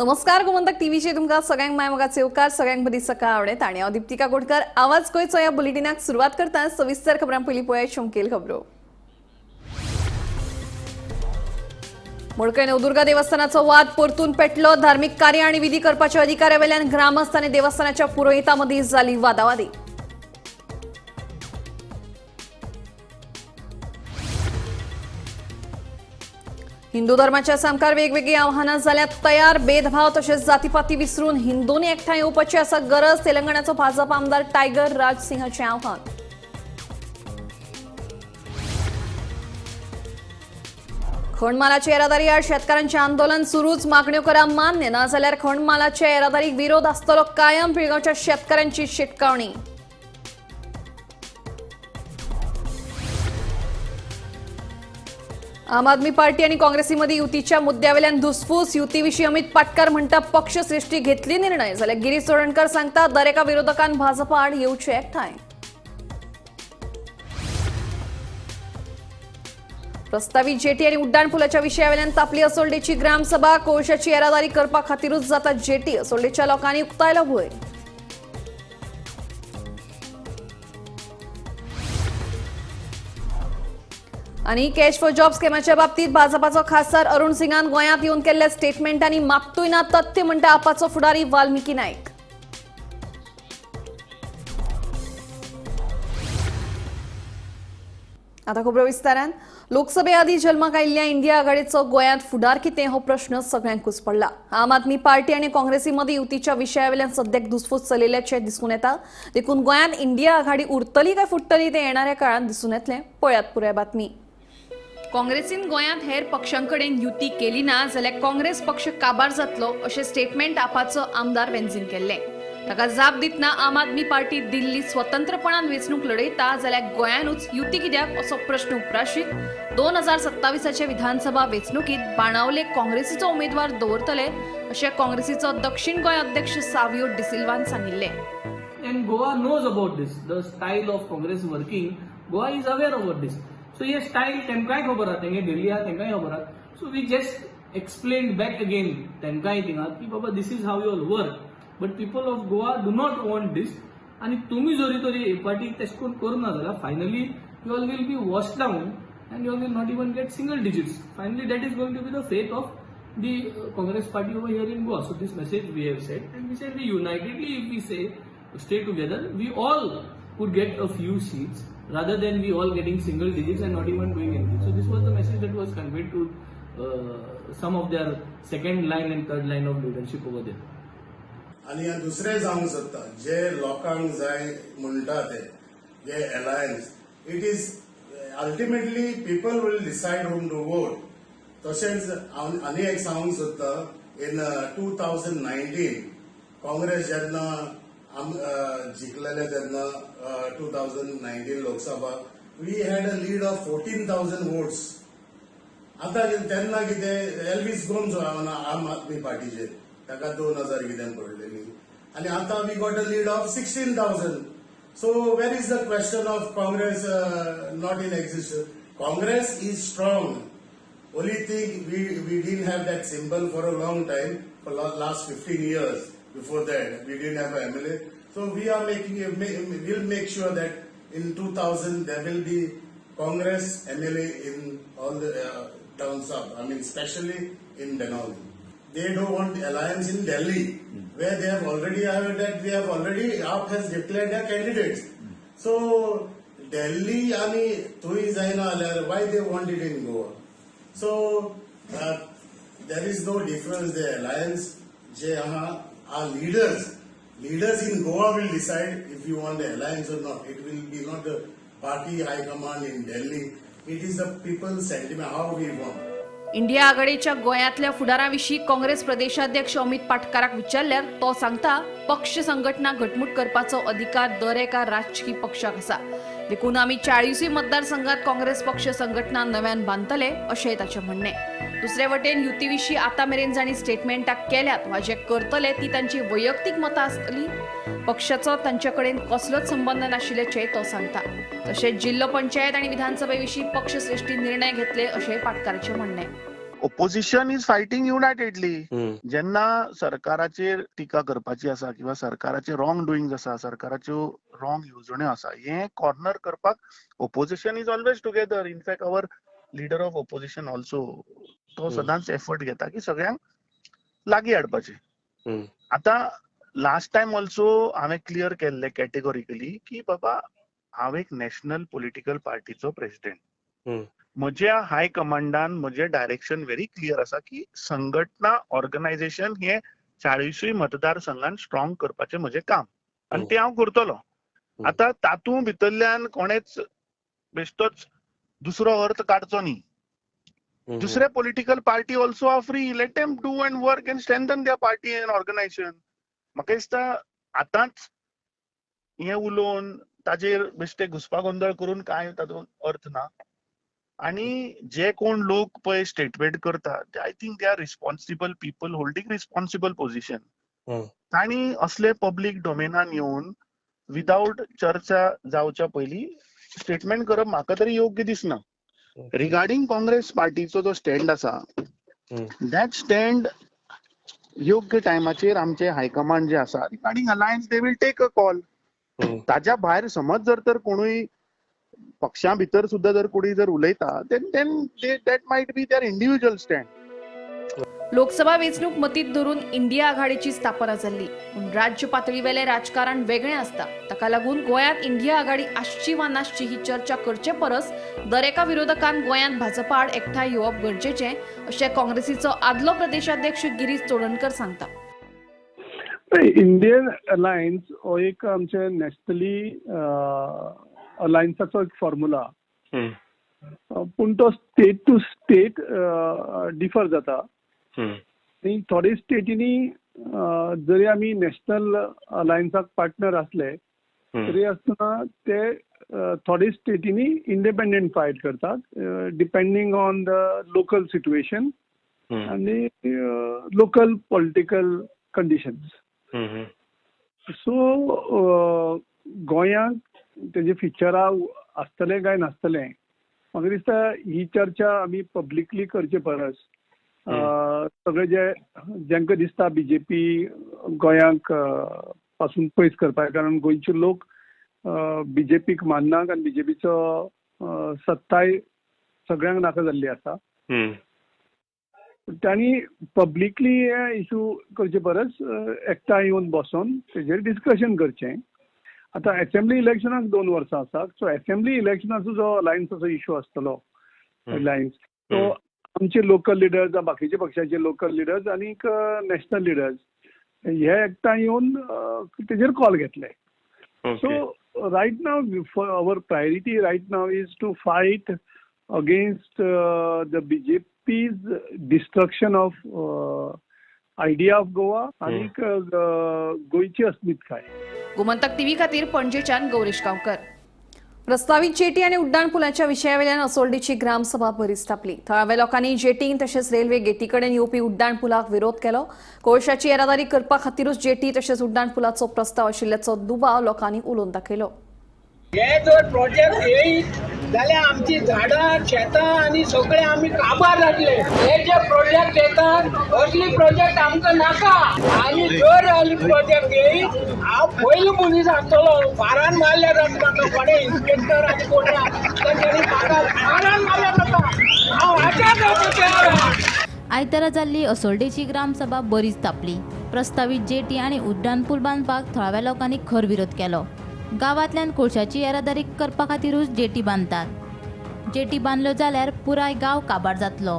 नमस्कार गोमंतक टीव्हीचे तुमका सगळ्यांक मायमोगाचे उपकार सगळ्यांक बरी सकाळ आवडेत आणि हांव दीप्तिका कोटकर आवाज गोंयचो ह्या बुलेटिनाक सुरवात करता सविस्तर खबरां पयलीं पळयात शोमकेल खबरो। मुळकय नवदुर्गा देवस्थानाचो वाद परतून पेटलो। धार्मिक कार्य आणि विधी करपाच्या अधिकाऱ्यावेल्यान ग्रामस्थ आनी देवस्थानाच्या पुरोहितां मदीं जाली वादावादी। हिंदू धर्माच्या सामकार वेगवेगळी आव्हानां जाल्यात तयार। भेदभाव तशेंच जातीपाती विसरून हिंदूंनी एकठांय येवपाची आसा गरज। तेलंगणाचो भाजप आमदार टायगर राज सिंहाचें आव्हान। खणमालाची येरादारी आड शेतकारांचें आंदोलन सुरूच। मागण्यो करा मान्य ना जाल्यार खणमालाच्या येरादारीक विरोध आसतलो कायम। पिळगांवच्या शेतकारांची शिटकावणी। आम आदमी पार्टी आणि काँग्रेसी मदीं युतीच्या मुद्द्यावेल्यान धुसफूस। युतीविशीं अमित पाटकर म्हणटा पक्ष सृष्टी घेतली निर्णय जाल्यार गिरीश चोडणकर सांगता दरेका विरोधकान भाजपा आड येवचे एकठांय। प्रस्तावित जेटी आणि उड्डाण पुलाच्या विशयावेल्यान तापली असोल्डेची ग्रामसभा। कोळशाची येरादारी करपा खातीरूच जाता जेटी। असोल्डेच्या लोकांनी उक्तायलो भंय। आणि कॅश फॉर जॉब स्किमाच्या बाबतीत भाजपाचो खासदार अरुण सिंगान गोंयांत येवन केल्ल्या स्टेटमेंटांनी मागतूय ना तथ्य म्हणटा आपाचो फुडारी वाल्मिकी नायक। आता खबरो विस्तारान। लोकसभे आदी जल्माक आयिल्ल्या इंडिया आघाडीचो गोंयांत फुडार कितें हो प्रश्न सगळ्यांकूच पडला। आम आदमी पार्टी आणि काँग्रेसी मदीं युतीच्या विशयावेल्यान सद्याक धुसफूस चलिल्ल्याचें दिसून येता। देखून गोंयांत इंडिया आघाडी उरतली काय फुट्टली तें येणाऱ्या काळात दिसून येतलें। पळयात पुराय बातमी। काँग्रेसीन गोंयांत हेर पक्षांकडेन युती केली ना जाल्यार काँग्रेस पक्ष काबार जातलो अशें स्टेटमेंट आपाचो आमदार वेंचीन केल्लें। ताका जाप दितना आम आदमी पार्टी दिल्ली स्वतंत्रपणान वेंचणूक लढयता जाल्यार गोंयानूच युती कित्याक असो प्रश्न उपराशीत 2027च्या विधानसभा वेंचणुकीत बाणावले काँग्रेसीचो उमेदवार दवरतले अशें काँग्रेसीचो दक्षिण गोंय अध्यक्ष सावियो डिसिल्वान सांगिल्लें। And Goa knows about this, the style of Congress working. Goa is aware about this. So ये style तेमकाय खबर आहा, तेंगे दिल्ली आहा तेंकाय खबर आहा. So we just explained back again तेमकाय थिंगा की बाबा this is how you all work. But people of Goa do not want this. आणि तुम्ही जरी तरी एक पार्टी तेश कोन करना जाल्यार finally you all will be washed down and you all will not even get single digits. Finally that is going to be the fate of the Congress party over here in Goa. So this message we have said, and we said we unitedly if we say stay together, we all could get a few seats rather than we all getting single digits and not even doing anything. So this was the message that was conveyed to some of their second line and third line of leadership over there. आणि दुसरे जावंक सोदता जे लोकांक जाय म्हणटा ते जे alliance it is ultimately people will decide whom to vote. तशेंच आनी एक सांगूंक सोदता इन 2019 काँग्रेस जेन्ना जिखलेले तेन्ना 2019 Lok Sabha we had a lead of 14,000 votes. आता तेन्ना कितें एल्विस गोम्स आम आदमी पार्टीचे ताका 2,000 कितें पडलेली आणि आता we got a lead of 16,000। So where is the question of Congress not in existence? Congress is strong. Only thing we didn't have that symbol for a long time, for last 15 years. Before that, we didn't have an MLA. So we are we'll make sure that in 2000 there will be Congress MLA in all the towns up. I mean, especially in Benoni. They don't want alliance in Delhi, where they have already heard that AAP has declared their candidates. So Delhi, ani tui zaina why they want it in Goa? So there is no difference. The alliance, our leaders in Goa will decide if you want the alliance or not. It will be not the party high command in Delhi. It is the people's sentiment, how we want. India आघाडीच्या गोंयांतल्या फुडाराविशीं काँग्रेस प्रदेशाध्यक्ष अमित पाटकराक विचारल्यार तो सांगता पक्ष संघटना घटमूट करपाचो अधिकार दर एका राजकीय पक्षाक आसा। देखून आमी 40 मतदारसंघात काँग्रेस पक्ष संघटना नव्यान बांदतले अशेंय ताचें म्हणणें। दुसरे वटेन युतीविशीं आतां मेरेन जाणी स्टेटमेंटां केल्यात वा जे करतले ती तांची वैयक्तीक मतां आसतली। पक्षाचो तांचे कडेन कसलोच संबंध नाशिल्ल्याचें तो सांगता। तशेंच जिल्लो पंचायत आनी विधानसभेविशीं पक्ष सृष्टी निर्णय घेतले अशेंय पाटकराचें म्हणणें। Opposition is fighting unitedly. जेन्ना सरकाराचेर टिका करपाची आसा किंवा सरकाराचे रॉंग डुईंग आसा, सरकाराच्यो रॉंग येवजण्यो आसा, हे कॉर्नर करपाक opposition is always together. In fact our leader of opposition also तो सदांच एफर्ट घेता की सगळ्यांक लागीं हाडपाचे. आता लास्ट टाइम ऑल्सो हांवें क्लियर केल्ले कॅटेगोरिकली की बाबा हांव एक नॅशनल पॉलिटिकल पार्टीचो प्रेसिडेंट. म्हज्या हाय कमांडान म्हजें डायरेक्शन व्हेरी क्लियर आसा की संघटना ऑर्गनायझेशन हे 40 मतदारसंघात स्ट्रॉंग करपाचें म्हजें काम आनी तें हांव करतलो. आता तातूंत भितरल्यान कोणेच बेश्टोच दुसरो अर्थ काडचो न्ही. दुसरे political party also are free. Let them do and work and strengthen their party and organisation. म्हाका दिसता आतांच हें उलोवन ताजेर बेश्टे घुसपागोंदळ करून कांय तातूंत अर्थ ना. आणि जे कोण लोक पळय स्टेटमेंट करतात I think they are responsible people holding responsible position. तांणी असले पब्लीक डोमेनान येवन विदाउट चर्चा जावच्या पयलीं स्टेटमेंट करप म्हाका तरी योग्य दिसना. रिगार्डिंग काँग्रेस पार्टीचो जो स्टँड आसा दॅट स्टँड योग्य टायमाचेर आमचे हायकमांड जे आसा regarding alliance they will take a call. ताच्या भायर समज जर कोणूय पक्षा भितर सुद्धा जर कोणी जर उलयता then that might be their individual stand. Lok Sabha वेंचणूक मतीत धरून इंडिया आघाडीची स्थापना जाल्ली पूण राज्य पातळीवेले राजकारण वेगळें आसता. ताका लागून गोंयांत इंडिया आघाडी आसची वा नासची ही चर्चा करचे परस दरेका विरोधकान गोंयांत भाजपा आड एकठांय येवप गरजेचें अशें काँग्रेसीचो आदलो प्रदेशाध्यक्ष गिरीश चोडणकर सांगता. इंडियन अलायन्स हो एक आमचे नॅशनली अलायन्साचो एक फॉर्म्युला पूण तो स्टेट टू स्टेट डिफर जाता. आनी थोडे स्टेटीनी जरी आमी नॅशनल अलायन्साक पार्टनर असले तरी आसतना ते थोडे स्टेटीनी इंडिपेंडंट फायट करतात depending on the local situation आनी लोकल पॉलिटिकल कंडिशन्स. सो गोंयांत तेजे फिचरां आसतले काय नासतले म्हाका दिसता ही चर्चा आमी पब्लिकली करचे परस सगळे जेंका दिसता बीजेपी गोंयांक पासून पयस करपाक कारण गोंयचे लोक बीजेपीक माननात आनी बीजेपीचो सत्ताय सगळ्यांक नाका जाल्ली आसा. त्यांनी पब्लिकली हे इशू करचे परस एकठांय येवन बसून तेजेर डिस्कशन करचें. आता असेंब्ली इलेक्शनाक 2 वर्सां आसात. सो असेंब्ली इलेक्शनाचो जो अलायन्साचो इशू आसतलो अलायन्स तो आमचे लोकल लिडर्स बाकीचे पक्षाचे लोकल लिडर्स आनी नॅशनल लिडर्स हे एकठांय येवन तेजेर कॉल घेतले. So right now our priority right now is to fight against the BJP's destruction of idea of Goa आनी गोंयची अस्मिताय. गोमंतक टीव्ही खातीर पणजेच्यान गौरीश गांवकर. प्रस्तावित जेटी आणि उड्डाण पुलाच्या विशयावेल्यान असोल्डीची ग्रामसभा बरीच तापली. थळाव्या लोकांनी जेटी तशेंच रेल्वे गेटी कडेन येवपी उड्डाण पुलाक विरोध केलो. कोळशाची येरादारी करपा खातीरूच जेटी तशेंच उड्डाण पुलाचो प्रस्ताव आशिल्ल्याचो दुबाव लोकांनी उलोवन दाखयलो. हे जर प्रोजेक्ट येईल जाल्यार आमची झाडां शेतां आनी सगळे आमी काबार जातले. हे जे प्रोजेक्ट येतात असली प्रोजेक्ट आमकां नाका आनी जर असली प्रोजेक्ट येईल हांव पयलो मनीस आसतलो. फारान मारल्या जाता म्हाका कोणे इन्स्पेक्टर आनी कोण तांच्यानी म्हाका फारान मारल्या जाता हांव हाच्या. आयतारा जाल्ली असोल्डेची ग्रामसभा बरीच तापली. प्रस्तावित जेटी आनी उड्डाण पूल बांदपाक थळाव्या लोकांनी खर विरोध केलो. गांवांतल्यान कोळशाची येरादारी करपा खातीरूच जेटी बांदतात. जेटी बांदल्यो जाल्यार पुराय गांव काबार जातलो.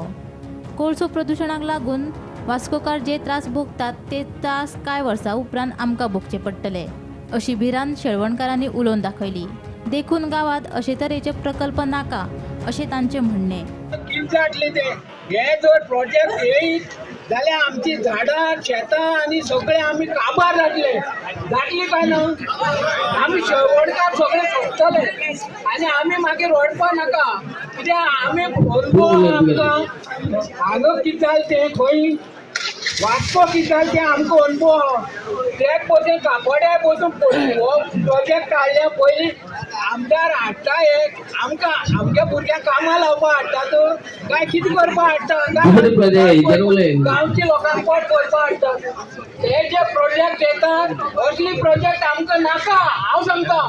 कोळसो प्रदुशणाक लागून वास्कोकार जे त्रास भोगतात ते त्रास कांय वर्सां उपरांत आमकां भोगचे पडटले अशी भिरांत शेळवणकारांनी उलोवन दाखयली. देखून गांवांत अशे तरेचे प्रकल्प नाका अशें तांचें म्हणणें. हे जर प्रोजेक्ट येईल जाल्यार आमची झाडां शेतां आनी सगळे आमी काबार जातले. जातली काय ना आमी शेवणकार सगळे सोडटले आनी आमी मागीर रडपा नाका कित्याक आमी अनुभव आमकां हांगा कितें जालें तें खंय वास्को कितें जालें तें आमकां अनुभव. ते पसून काकोड्या पसून हो प्रोजेक्ट काडल्या पयलीं आमदार हाडटा एक आमच्या भुरग्यांक कामां लावपा हाडटात काय कितें करपा हाडटा गांवच्या लोकांक पोट करपा हाडटात हे जे प्रोजेक्ट येतात असली प्रोजेक्ट आमकां नाका हांव सांगता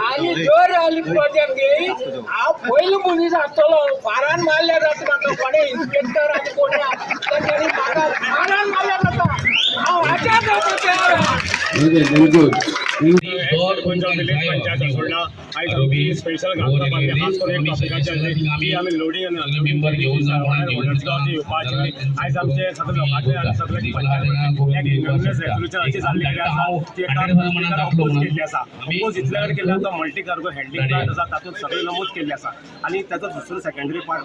आनी जर असली प्रोजेक्ट येयी हांव पयलो मनीस आसतलो फारान मारल्या जाता म्हाका कोणें इन्स्पेक्टर आनी कोण तांच्यानी म्हाका फारान मारल्या जाता हांव हाच्या जाता तयार स्पेशल खास करून की आम्ही लोडिंग आयज आमचे सगळे लोकांचे आनी सगळे अपोज केल्ली आसा अपोज इतले कडेन केल्ले आसा मल्टी कार्गो हँडलिंग प्लांट आसा तातूंत सगळे नमूद केल्ले आसा आनी ताचो दुसरो सेकंडरी पार्ट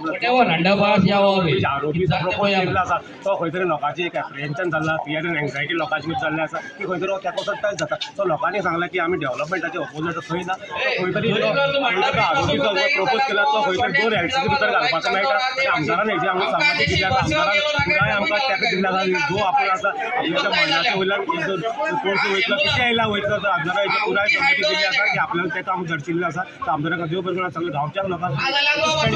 आरोपी प्रपोज केल्लो आसा तो खंय तरी लोकांची एक एप्रिहेन्शन जाल्ला फियर एंड एंग्जायटी लोकांची जाल्ले आसा की खंय तरी तेका टच जाता सो लोकांनी सांगला की आमी डेव्हलपमेंटाचे अपोजीट खंय ना खंय तरी आरोपी जो प्रपोज केला तो खंय तरी दोन एलसीसी भितर घालपाचो मेळटा आमदारान हेजी आमकां सांगपाचें दिल्या आमदारान पुराय आमकां तेका दिल्ल्या जो आपूण आसा आपल्याच्या मंडळाच्या वयल्यान कोर्स वयतलो कितें आयला वयतलो तो आमदारान हेजी पुराय कमिटी दिल्ली आसा की आपल्याला तें काम धडचिल्लें आसा तो आमदाराक देव बरें सगळ्या गांवच्या लोकांक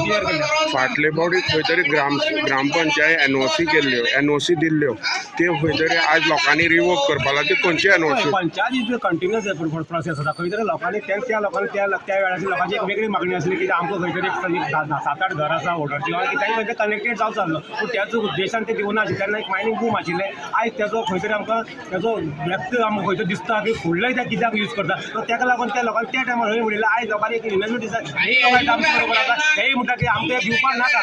क्लियर केलें फाटले फावटी खंय तरी ग्रामपंचायत एनओसी केल्ल्यो एनओसी दिल्ल्यो त्यो खंय तरी आज लोकांनी रिवोक करपा लागले ते खंयचे NOC panchayat is continuous process आसा खंय तरी लोकांनी त्या लोकांनी त्या वेळाची लोकांची एक वेगळी मागणी आसली की आमकां खंय तरी एक 7-8 घर आसा वॉटरची की तांणी खंय कनेक्टेड जावचो आसलो पूण त्याच उद्देशान ते दिवना आशिल्ले तेन्ना एक मायनींग बूम आशिल्लें आयज तेजो खंय तरी आमकां तेजो व्यक्त आमकां खंय तरी दिसता की फुडलें त्या कित्याक यूज करता सो तेका लागून त्या लोकांनी त्या टायमार हय म्हणिल्लें आयज लोकांनी एक इन्वेस्टमेंट दिसा आमच्या बरोबर आसा हेय म्हणटा की आमकां दिवपाक नाका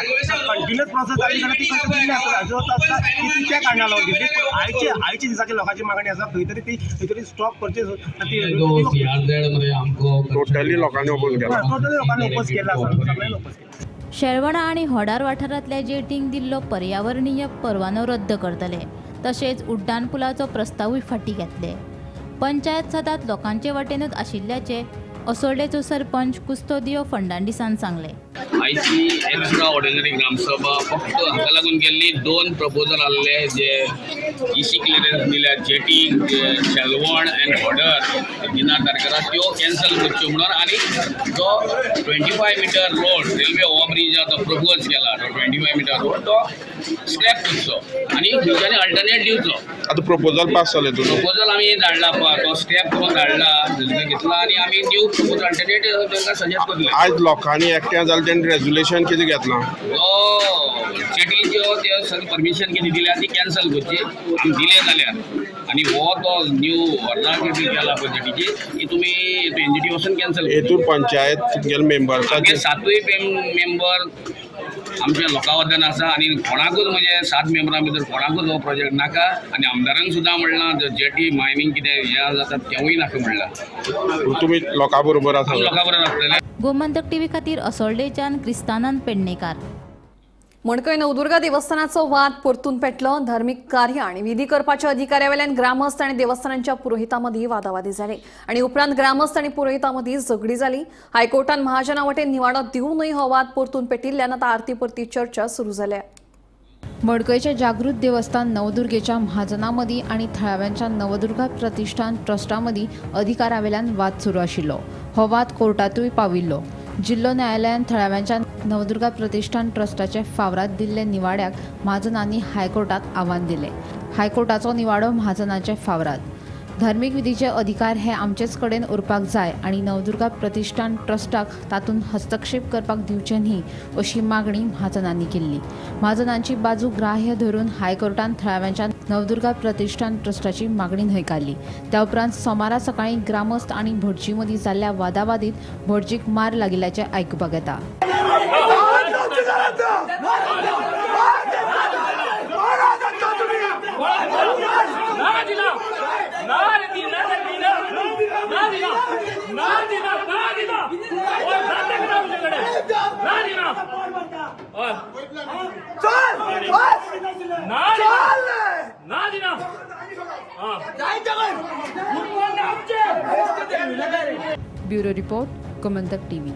कंटिन्युअस प्रोसेस जाली जाल्यार ती खंय तरी दिल्ली आसता जो आसता की ती त्या कारणान लागून दिल्ली आयच्या दिसाची लोकांची मागणी आसा खंय तरी ती खंय तरी स्टॉप करचे टोटली लोकांनी ओपोज केला टोटली लोकांनी ओपोज केला सगळ्यांनी ओपोज केला शेळवणा आणि होडार वाठारांतल्या जेटींक दिल्लो पर्यावरणीय परवानो रद्द करतले तशेंच उड्डाणपुलाचो प्रस्तावूय फाटीं घेतले पंचायत सदांच लोकांचे वटेनूच आशिल्ल्याचे असोर्डेचो सरपंच कुस्तोदियो फर्नांडिसान सांगले आयची एक्स्ट्रा ऑर्डिनरी ग्रामसभा फक्त हाका लागून गेल्ली 2 प्रपोजल आसले जे इसी क्लियरन्स दिल्या जेटी शेलवण एंड ऑर्डर दिनार तारखेला त्यो कॅन्सल करच्यो म्हणून आनी जो 25 मीटर रोड रेल्वे ओव्हरब्रिजाचो प्रपोज केला तो 25 मीटर रोड तो स्क्रॅप करचो आनी खंयच्यानी अल्टरनेट दिवचो आता प्रपोजल पास जाले तुमी प्रपोजल आमी धाडला तो स्क्रॅप करून धाडला घेतला आनी आमी न्यू प्रपोजल अल्टरनेट तांकां सजेस्ट करले आज लोकांनी एकट्या जालें तेणी रेजोल्युशन कितें घेतलां जेटीच्यो त्यो सगळी परमिशन कितें दिल्या ती कॅन्सल करची आनी दिले जाल्यार आनी हो तो न्यू ऑर्डर केला जेटीची की तुमी एनजीटी वचून कॅन्सल हेतून पंचायत मेंबर्साचे 7 मेंबर आमच्या लोकां वटेन आसा आनी कोणाकूच म्हणजे 7 मेंबरां भितर कोणाकूच हो प्रोजेक्ट नाका आनी आमदारांक सुद्दां म्हणलां जेटी मायनींग कितें हें जातात तेंवूय नाका म्हणलां तुमी लोकां बरोबर आसा लोकां बरोबर आसतले गोमंतक टीव्ही खातीर असोर्डेच्यान क्रिस्तानंद पेडणेकार मणकय नवदुर्गा देवस्थानाचो वाद परतून पेटलो धार्मिक कार्य आणि विधी करपाच्या अधिकाऱ्यावेल्यान ग्रामस्थ आणि देवस्थानांच्या पुरोहितां मदीं वादावादी जाली आणि उपरांत ग्रामस्थ आणि पुरोहितां मदीं झगडी जाली हायकोर्टान महाजना वटेन निवाडो दिवनूय हो वाद परतून पेटिल्ल्यान आतां आरती परती चर्चा सुरू जाल्या मडकयच्या जागृत देवस्थान नवदुर्गेच्या महाजनामदी आणि थळाव्यांच्या नवदुर्गा प्रतिष्ठान ट्रस्टामदी अधिकारावेल्यान वाद सुरू आशिल्लो हो वाद कोर्टातूय पाविल्लो जिल्लो न्यायालयान थळाव्यांच्या नवदुर्गा प्रतिष्ठान ट्रस्टाचे फावरात दिल्ले निवाड्याक महाजनांनी हायकोर्टात आव्हान दिले हायकोर्टाचो निवाडो महाजनाचे फावरात धार्मिक विधीचे अधिकार हे आमचेच कडेन उरपाक जाय आणि नवदुर्गा प्रतिष्ठान ट्रस्टाक तातूंत हस्तक्षेप करपाक दिवचे न्ही अशी मागणी महाजनांनी केल्ली महाजनांची बाजू ग्राह्य धरून हायकोर्टान थळाव्यांच्या नवदुर्गा प्रतिष्ठान ट्रस्टाची मागणी न्हयकारली त्या उपरांत सोमारा सकाळी ग्रामस्थ आणि भटजी मदीं जाल्ल्या वादावादीत भटजीक मार लागिल्ल्याचे आयकुपाक येता bureau report Gomantak TV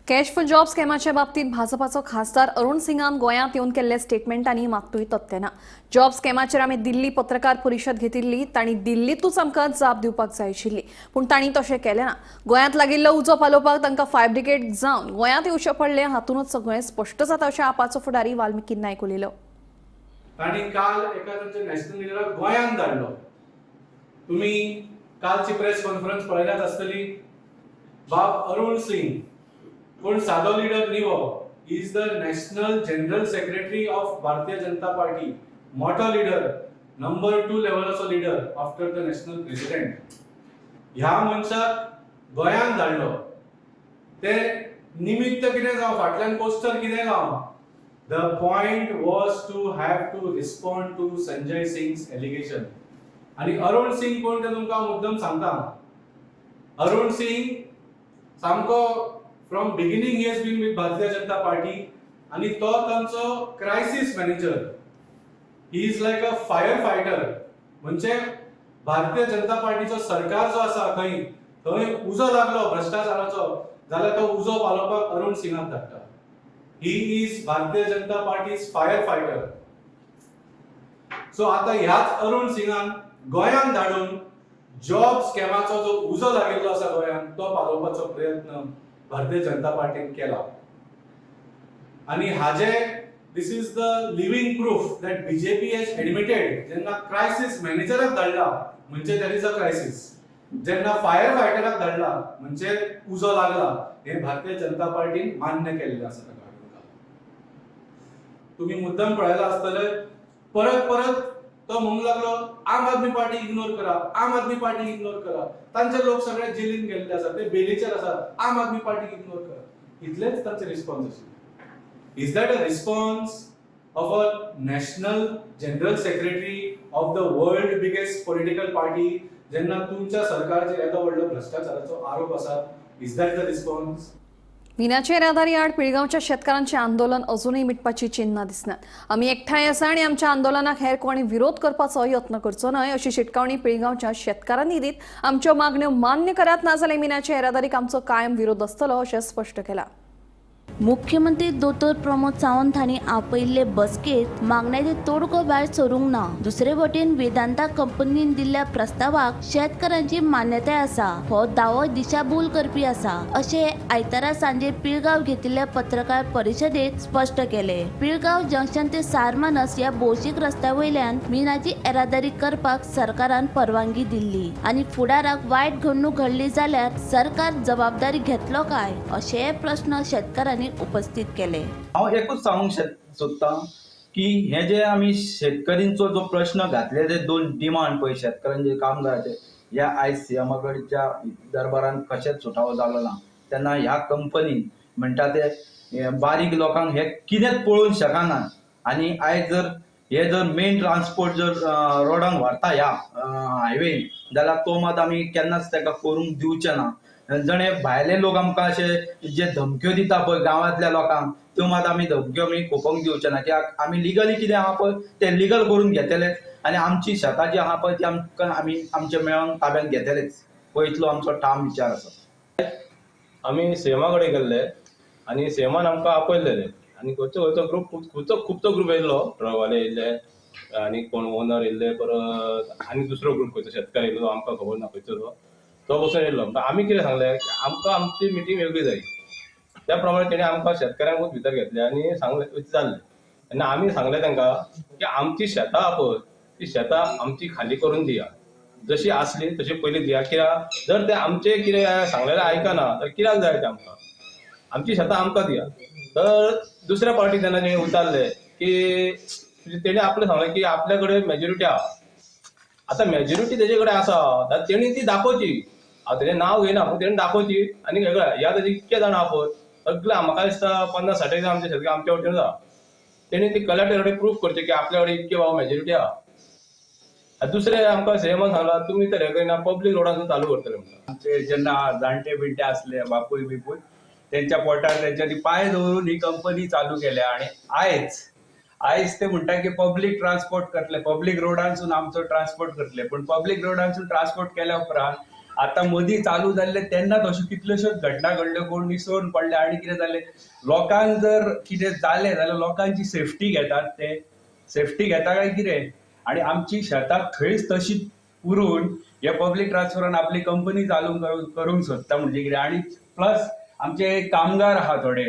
cash for job स्कॅमाच्या बाबतीत भाजपाचो खासदार अरुण सिंगान गोंयांत येवन केल्ले स्टेटमेंटांनी मागतूय तथ्य ना. जॉब स्कॅमाचेर आमी दिल्ली पत्रकार परिशद घेतिल्ली, तांणी दिल्लीतूच आमकां जाप दिवपाक जाय आशिल्ली, पूण तांणी तशें केलें ना. गोंयांत लागिल्लो उजो पालोवपाक तांकां फायर ब्रिगेड जावन गोंयांत येवचें पडलें, हातूनच सगळें स्पश्ट जाता अशें आपाचो फुडारी वाल्मिकी नायक उलयलो. तांणी काल एका तांच्या नॅशनल लिडराक गोंयांत धाडलो. तुम्ही कालची प्रेस कॉन्फरन्स पळयल्यात आसतली. बाब अरुण सिंग कोण सादो लिडर न्ही हो. He is the national general secretary of Bharatiya Janata party, मोठो लिडर, नंबर 2 लेवलाचो leader after the national president. ह्या मनशाक गोंयांत धाडलो. ते निमित्त कितें जावं, फाटल्यान पोस्टर कितें जावं, the point was to have to respond to Sanjay Singh's allegation. आणि अरुण सिंग कोण ते तुमकां मुद्दम सांगता. अरुण सिंग सामको from beginning he has been with Bharatiya Janata Party आणि तो तांचो crisis manager. He is like a fire fighter. म्हणजे भारतीय जनता पार्टीचो सरकार जो आसा थंय उजो लागलो भ्रष्टाचाराचो जाल्यार तो उजो पालोवपाक अरुण सिंगाक धाडटा. He is Bharatiya Janata parties fire fighter. So आता ह्याच अरुण सिंगान गोंयांत धाडून जॉब स्कॅमाचो जो उजो लागिल्लो आसा गोंयांत तो पालोवपाचो प्रयत्न भारतीय जनता पार्टीन केला. आणि हाजे this is the living proof that BJP has admitted. जेन्ना क्रायसिस मॅनेजराक धाडला म्हणजे देर इज अ क्रायसिस. जेन्ना फायर फायटराक धाडला म्हणजे उजो लागला. हे भारतीय जनता पार्टीन मान्य केल्लें आसा. तुम्ही मुद्दम पळयला आसतले परत परत तो म्हणूंक लागलो आम आदमी पार्टी इग्नोर करा, आम आदमी पार्टी इग्नोर करा. तांचे लोक सगळे जेलीन गेल्ले आसा, ते बेलीचेर आसा. आम आदमी पार्टी इग्नोर करा. इतलेच तांचे रिस्पॉन्स आशिल्ले. Is that a response of a national general secretary of the world biggest political party जेन्ना तुमच्या सरकारचेर येदो व्हडलो भ्रष्टाचाराचो आरोप आसा? Is that the response? मिनाच्या येरादारी आड पिळगांवच्या शेतकारांचे आंदोलन अजूनही मिटपाची चिन्हां दिसनात. आमी एकठांय आसा आनी आमच्या आंदोलनाक हेर कोणी विरोध करपाचो यत्न करचो न्हय अशी शिटकावणी पिळगांवच्या शेतकारांनी दीत. आमच्यो मागण्यो मान्य करात नाजाल्यार मिनाच्या येरादारीक आमचो कायम विरोध आसतलो अशें स्पश्ट केलां. मुख्यमंत्री दोतोर प्रमोद सावंत हांणी आपयिल्ले बसकेत मागण्याचे तोडगो भायर सरूंक ना. दुसरे वटेन वेदांता कंपनीन दिल्ल्या प्रस्तावाक शेतकारांची मान्यताय आसा. हो दावो दिशाभूल करपी आसा अशें आयतारा सांजे पिळगांव घेतिल्ल्या पत्रकार परिशदेंत स्पश्ट केले. पिळगांव जंक्शन ते सारमानस ह्या भौशीक रस्त्या वयल्यान मिनाची येरादारी करपाक सरकारान परवानगी दिल्ली आनी फुडाराक वायट घडणूक घडली जाल्यार सरकार जबाबदारी घेतलो काय अशे प्रश्न शेतकारांनी उपस्थित केले. हांव एकूच सांगूंक सोदतां की हे जे आमी शेतकरींचो जो प्रश्न घातले ते 2 डिमांड पळय शेतकऱ्यांचे कामगाराचे ह्या आयज सीएमाकडच्या दरबारान कशेंच सुटावो जालो ना. तेन्ना ह्या कंपनीन म्हणटा ते बारीक लोकांक हे कितेंच पळोवंक शकना. आनी आयज जर मेन ट्रान्सपोर्ट जर रोडांक व्हरता ह्या हायवेन जाल्यार तो मात आमी केन्नाच ताका करूंक दिवचे ना. जणे भायले लोक आमकां अशे जे धमक्यो दिता पळय गांवांतल्या लोकांक त्यो मात आमी धमक्यो आमी खोपोवंक दिवचे ना. कित्याक आमी लिगली कितें आहा पळय ते लिगल करून घेतले आनी आमची शेतां जी आहा पळय ती आमकां आमी आमचे मेळोन ताब्यात घेतलेच. हो इतलो आमचो ठाम विचार आसा. आमी सीएमा कडेन गेल्ले आनी सीएमान आमकां आपयलेले आनी खंयचो ग्रूप खुबचो ग्रूप येयल्लो. ट्रकवाले येयल्ले आनी कोण ओनर येयल्ले, परत आनी दुसरो ग्रूप खंयचो शेतकार येयल्लो आमकां खबर ना खंयचो तो बसून येयल्लो. आमी कितें सांगलें की आमकां आमची मिटींग वेगळी जाय. त्या प्रमाणे तेणी आमकां शेतकऱ्यांकूच भितर घेतले आनी सांगलें जाल्लें. तेन्ना आमी सांगलें तांकां की आमची शेतां आहा पळय ती शेतां आमची खाली करून दिया. जशी आसली तशी पयलीं दिया. कित्याक जर ते आमचे कितें सांगलेलें आयकना तर कित्याक जाय ते आमकां? आमची शेतां आमकां दिया. तर दुसऱ्या पार्टी तेन्ना तेणी उतारले की तेणी आपलें सांगलें की आपल्या कडेन मेजॉरिटी आहा. आतां मेजॉरिटी तेजे कडेन आसा जाल्यार तेणी ती दाखोवची. हांव तेजें नांव घेयना पूण तेणी दाखोवची. आनी ह्या तेजे इतके जाण आहा पळय सगळे म्हाका दिसता 50-60 जाण आमचे शेतकार आमच्या वटेन आसा. तेणी ती कलेक्टर कडेन प्रूफ करचें की आपल्या कडेन इतके बाबा मेजॉरिटी आहा. दुसरे आमकां सीएमान सांगला तुमी तर हे करिना पब्लीक रोडांसून चालू करतले म्हणटा. आमचे जेन्ना जाणटे बिणटे आसले बापूय बिपूय तेंच्या पोटार तेंच्यांनी पांय दवरून ही कंपनी चालू केल्या. आनी आयज ते म्हणटा की पब्लीक ट्रान्सपोर्ट करतले, पब्लीक रोडांसून आमचो ट्रान्सपोर्ट करतले. पण पब्लीक रोडांसून ट्रान्सपोर्ट केल्या उपरांत आतां मदीं चालू जाल्ले तेन्नाच अश्यो कितल्योश्योच घटना घडल्यो, कोण निसरून पडले आनी कितें जालें. लोकांक जर कितें जालें जाल्यार लोकांची सेफ्टी घेतात ते, सेफ्टी घेता काय कितें. आनी आमची शेतां थंयच तशीच उरून हे पब्लीक ट्रान्सफरान आपली कंपनी चालू करूंक सोदता म्हणजे कितें. आनी प्लस आमचे कामगार आहा थोडे,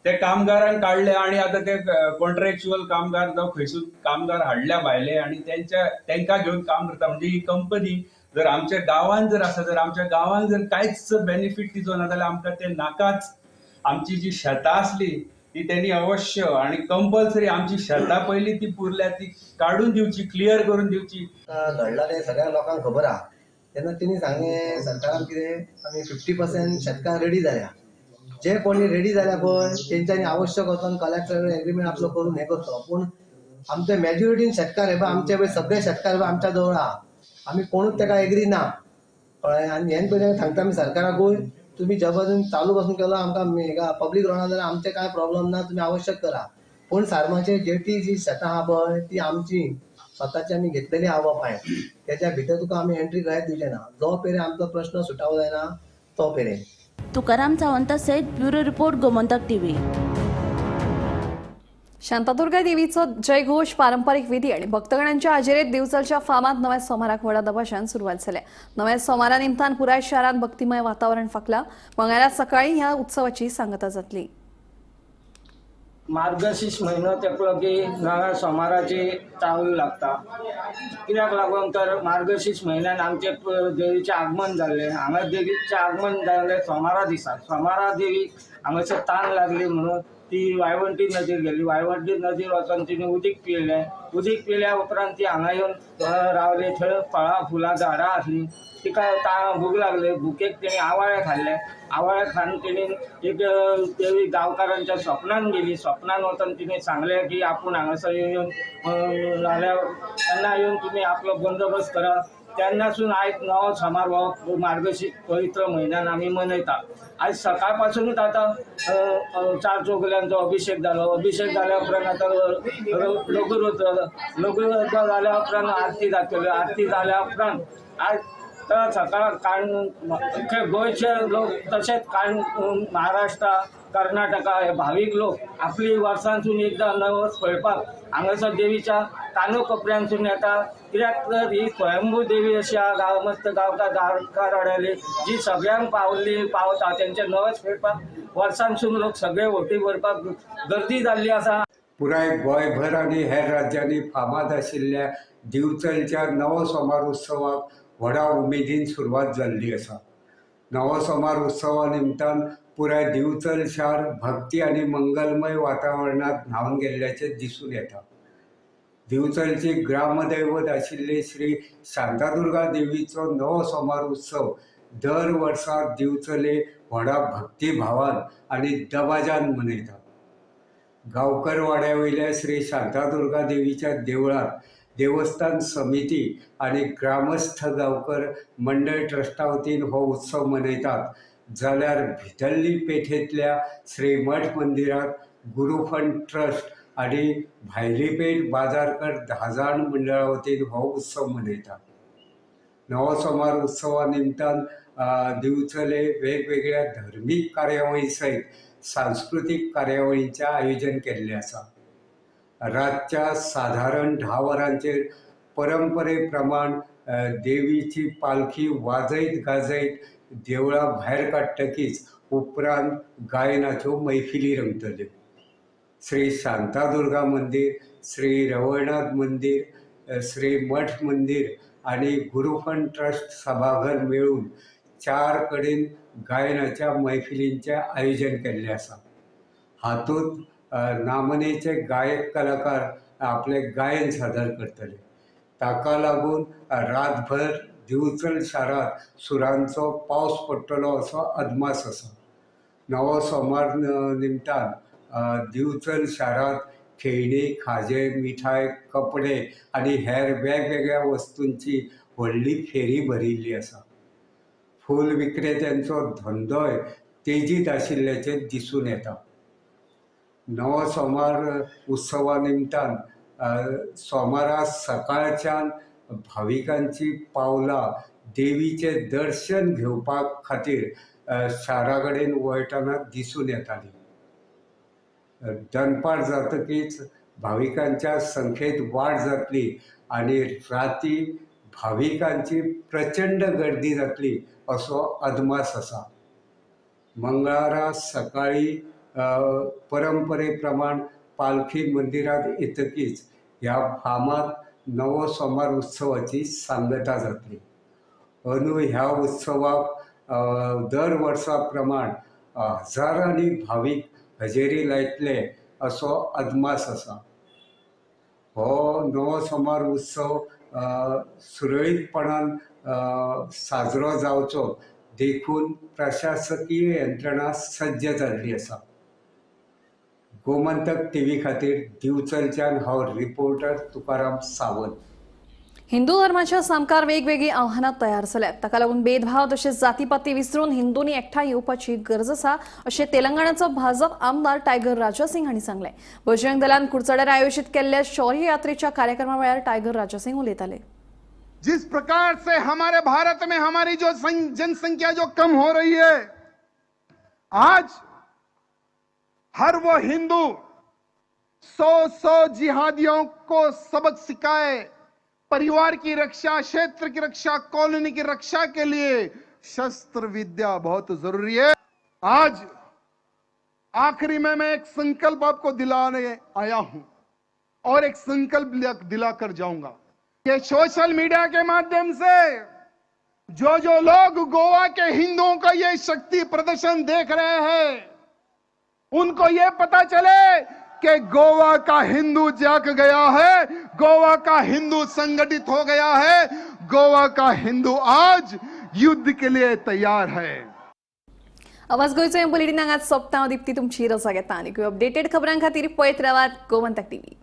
ते कामगारांक काडले आनी आतां ते कॉन्ट्रॅक्च्युअल कामगार जावं खंयसून कामगार हाडल्या भायले आनी तेंकां घेवन काम करता. म्हणजे ही कंपनी जर आमच्या गांवांत जर आसा, जर आमच्या गांवांत जर कांयच बेनिफीट दिवचो ना जाल्यार आमकां ते नाकाच. आमची जी शेतां आसली ती त्यांनी अवश्य आणि कंपल्सरी आमची शेतां पयलीं ती पुरल्या ती काडून दिवची, क्लियर करून दिवची. घडला ते सगळ्या लोकांक खबर आहा. तेन्ना तेणी सांगलें सरकारान कितें आमी 50% शेतकार रेडी जाल्या. जे कोणी रेडी जाल्या पळय तेंच्यांनी आवश्यक वचून कलेक्टर एग्रीमेंट आपलो करून हें करचो. पूण आमचे मेजॉरिटीन शेतकार हे पळय आमचे पळय सगळे शेतकार पळय आमच्या जवळ आहा. आमी कोणूच ताका एग्री ना कळ्ळें. आनी हें पयलीं सांगता आमी सरकाराकूय, तुम्ही जबरदस्ती चालू पासून केलो आमकां पब्लीक रोवना जाल्यार आमचे कांय प्रॉब्लेम ना, तुम्ही आवश्यक करा. पूण सारमाचे जेटी जी शेतां आहा पळय ती आमची स्वताची आमी घेतलेली आहा बापाय. त्याच्या भितर तुका आमी एंट्री कांयच दिवचे ना. जो पेरे आमचो प्रश्न सुटावो जायना तो पेरे. तुकाराम सावंत सयत, bureau report, Gomantak TV. Shantadurga देवीचं जयघोष, पारंपरिक विधी आणि भक्तगणांच्या हाजेरीत दिवचलच्या फामाद नव्या सोमाराक व्हडा दबाशान सुरवात जाल्या. नव्या सोमारा निमतान पुराय शहरात भक्तिमय वातावरण फाकला. मंगळारा सकाळी ह्या उत्सवाची सांगता जातली. मार्गशीर्ष म्हयनो तेकलो की नव्या सोमाराची चावल लागता. कित्याक लागून तर मार्गशीर्ष म्हयन्यान आमचे देवीचें आगमन जाल्लें. हांगा देवीचें आगमन जाल्लें सोमारा दिसा. सोमारा देवीक हांगासर तान लागली म्हणून ती वायवंटी नदीर गेली. वायवंटी नदीर वचून तिने उदीक पिलें. उदीक पिल्या उपरांत ती हांगा येवन रावली. थंय फळां फुलां झाडां आसलीं. तिका भूक लागली. भुकेक तेणी आवाळे खाल्ले. आवाळे खावन तेणी एक देवी गांवकारांच्या स्वप्नान गेली. स्वप्नान वचून तिने सांगलें की आपूण हांगासर येवन जाल्यार तेन्ना येवन तुमी आपलो बंदोबस्त करा. तेन्नासून आयज नवो सोमार हो मार्गशीर्ष पवित्र म्हयन्यान आमी मनयता. आयज सकाळ पासूनच आतां 4 चौगुल्यांचो अभिषेक जालो. अभिषेक जाल्या उपरांत आतां लघुरुद्र जाल्या उपरांत आरती जातल्यो. आरती जाल्या उपरांत आयज सकाळ अख्खे गोंयचे लोक तशेंच महाराष्ट्रा, कर्नाटका हे भावीक लोक आपली वर्सांसून एकदां नवस पळोवपाक हांगासर देवीच्या कानोकोपऱ्यांसून येता. कित्याक तर ही स्वयंभू देवी अशी मस्त गांवकार अडेली जी सगळ्यांक पावता. तेंचे नवस फेडपाक वर्सांसून लोक सगळे वोटी भरपाक गर्दी जाल्ली आसा. पुराय गोंयभर आनी हेर राज्यांनी फामाद आशिल्ल्या दिवचलच्या नवो सोमार उत्सवाक व्हडा उमेदीन सुरवात जाल्ली आसा. नवो सोमार उत्सवा निमतान पुराय दिवचल शार भक्ती आनी मंगलमय वातावरणात न्हांवन गेल्ल्याचें दिसून येता. दिवचलची ग्रामदैवत आशिल्ली श्री शांतादुर्गा देवीचो नवो सोमार उत्सव दर वर्सा दिवचले व्हडा भक्तिभावान आनी दबाज्यान मनयतात. गांवकर वाड्या वयल्या श्री शांतादुर्गा देवीच्या देवळांत देवस्थान समिती आनी ग्रामस्थ गांवकर मंडळ ट्रस्टा वतीन हो उत्सव मनयतात. जाल्यार भितरली पेठेंतल्या श्री मठ मंदिरांत गुरुफंड ट्रस्ट आनी भायली पेठ बाजारकर धाजाण मंडळा वतीन हो उत्सव मनयतात. नवो सोमार उत्सवा निमतान दिवचले वेगवेगळ्या धर्मीक कार्यावळी सयत सांस्कृतीक कार्यावळींचें आयोजन केल्लें आसा. रातच्या साधारण 10 वरांचेर परंपरे प्रमाण देवीची पालखी वाजयत गाजयत देवळा भायर काडटकीच उपरांत गायनाच्यो मैफिली रंगतल्यो. श्री शांतादुर्गा मंदिर, श्री रवळनाथ मंदिर, श्री मठ मंदिर आनी गुरुफंड ट्रस्ट सभाघर मेळून 4 कडेन गायनाच्या मैफिलींचें आयोजन केल्लें आसा. हातूंत नामनेचे गायक कलाकार आपले गायन सादर करतले. ताका लागून रातभर दिवचल शारांत सुरांचो पावस पडटलो असो अदमास आसा. नवो सोमार निमतान दिवचल शारांत खेळणी, खाजे, मिठाय, कपडे आनी हेर वेगवेगळ्या वस्तूंची व्हडली फेरी भरिल्ली आसा. फूल विक्रेत्यांचो धंदोय तेजीत आशिल्ल्याचें दिसून येता. नवो सोमार उत्सवा निमतान सोमारा सकाळच्यान भाविकांची पावलां देवीचे दर्शन घेवपा खातीर शारा कडेन वळटाना दिसून येताली. दनपार जातकीच भाविकांच्या संख्येत वाढ जातली आणि राती भाविकांची प्रचंड गर्दी जातली असो अदमास आसा. मंगळारा सकाळी परंपरे प्रमाण पालखी मंदिरात येतकीच ह्या फामाद नवो सोमार उत्सवाची सांगता जातली. अंदू ह्या उत्सवाक दर वर्सा प्रमाण हजारांनी भावीक हजेरी लायतले असो अदमास आसा. हो नवो सोमार उत्सव सुरळीतपणान साजरो जावचो देखून प्रशासकीय यंत्रणा सज्ज जाल्ली आसा. गोमंतक टीव्ही खातीर दिवचलच्यान हांव रिपोर्टर तुकाराम सावंत. हिंदू धर्माच्या सामकार वेगवेगळी आव्हानां तयार जाल्यात. ताका लागून भेदभाव तशेंच जातीपाती विसरून हिंदूंनी एकठांय येवपाची गरज आसा अशें तेलंगणाचो भाजप आमदार टायगर राजा सिंग हांणी सांगलें. बजरंग दलान कुडचड्यार आयोजीत केल्ल्या शौर्य यात्रेच्या कार्यक्रमा वेळार टायगर राजा सिंग उलयताले. जिस प्रकार से हमारे भारत में हमारी जो जनसंख्या जो कम हो रही है, आज हर वो हिंदू 100 जिहादियों को सबक सिखाए, परिवार की रक्षा, क्षेत्र की रक्षा, कॉलोनी की रक्षा के लिए शस्त्र विद्या बहुत जरूरी है. आज आखिरी में मैं एक संकल्प आपको दिलाने आया हूं और एक संकल्प दिलाकर जाऊंगा कि सोशल मीडिया के माध्यम से जो लोग गोवा के हिंदुओं का ये शक्ति प्रदर्शन देख रहे हैं, उनको ये पता चले कि गोवा का हिंदू जाग गया है, गोवा का हिंदू संगठित हो गया है, गोवा का हिंदू आज युद्ध के लिए तैयार है. आवाज गोयचो बुलेटिन हांगाच सोंपता. हांव दिप्ती तुमची रजा घेता आनी अपडेटेड खबरां खातीर पळयत रावात गोमंतक टीव्ही.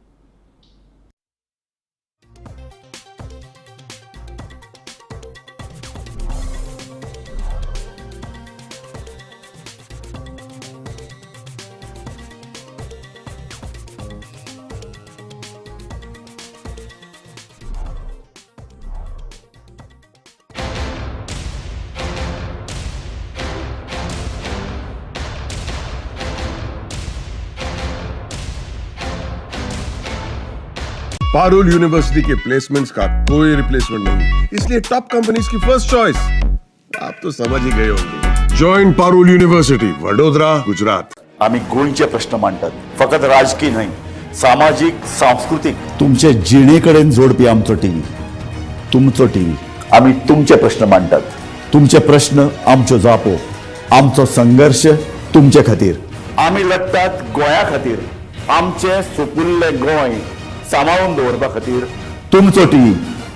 पारुल यूनिवर्सिटी के प्लेसमेंट्स का कोई रिप्लेसमेंट नहीं, इसलिए टॉप कंपनीज की फर्स्ट चॉइस. आप तो समझ ही गए होंगे. Join Parul university, Vadodara, Gujarat. आम्ही गोंयचे प्रश्न मांडतात, फकत राजकीय नाही, सामाजिक, सांस्कृतिक. तुमचे जिणेकडेन जोडपी आमचो टीव्ही, तुमचो टीव्ही. आम्ही तुमचे प्रश्न मांडतात, तुमचे प्रश्न आमच्यो जापो, आमचो संघर्ष तुमचे खातीर. आम्ही लढतात गोंया खातीर, आमचे सोपुल्ले गोंय सांबाळून दवरपा खातीर. तुमचो टीव्ही.